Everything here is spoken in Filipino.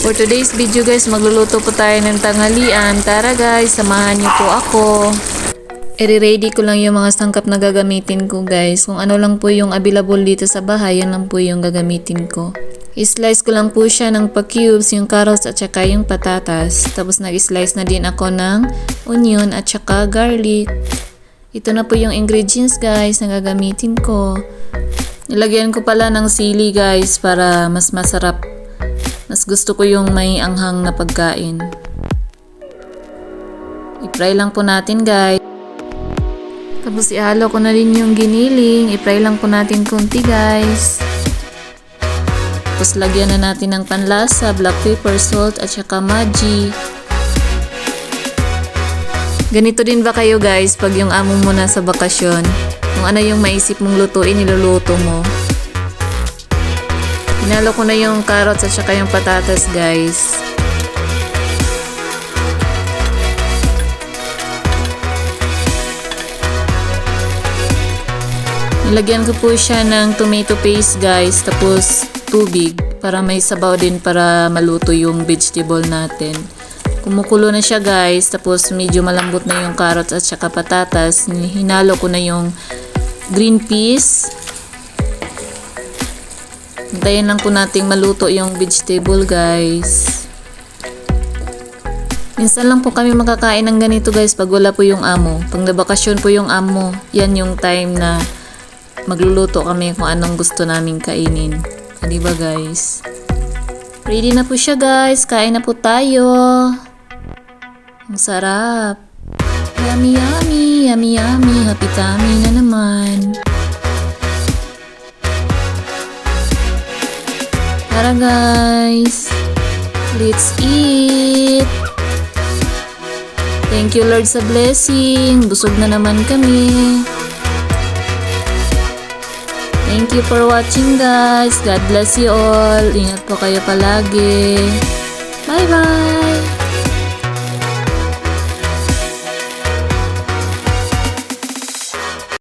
For today's video guys, magluluto po tayo ng tanghalian. Tara guys, samahan niyo po ako. I-ready ko lang yung mga sangkap na gagamitin ko guys. Kung ano lang po yung available dito sa bahay, yan lang po yung gagamitin ko. I-slice ko lang po siya ng pa-cubes, yung carrots at saka yung patatas. Tapos nag-slice na din ako ng onion at saka garlic. Ito na po yung ingredients guys na gagamitin ko. Nilagyan ko pala ng sili guys para mas masarap. Mas gusto ko yung may anghang na pagkain. I-fry lang po natin guys. Tapos ihalo ko na rin yung giniling. I-fry lang po natin konti guys. Tapos lagyan na natin ng panlasa, black pepper, salt at saka Maggi. Ganito din ba kayo guys pag yung amo mo nasa bakasyon? Kung ano yung maisip mong lutuin, niluluto mo. Hinalo ko na yung carrots at saka yung patatas guys. Nilagyan ko po siya ng tomato paste guys. Tapos tubig para may sabaw din para maluto yung vegetable natin. Kumukulo na siya guys. Tapos medyo malambot na yung carrots at saka patatas. Hinalo ko na yung green peas. Hintayin lang po nating maluto yung vegetable guys. Minsan lang po kami makakain ng ganito guys pag wala po yung amo. Pag nabakasyon po yung amo, yan yung time na magluluto kami kung anong gusto naming kainin. Diba guys? Ready na po siya guys. Kain na po tayo. Ang sarap. Yummy yummy, yummy yummy. Happy tummy na naman. Tara guys, let's eat! Thank you Lord sa blessing. Busog na naman kami. Thank you for watching guys. God bless you all. Ingat po kayo palagi. Bye bye!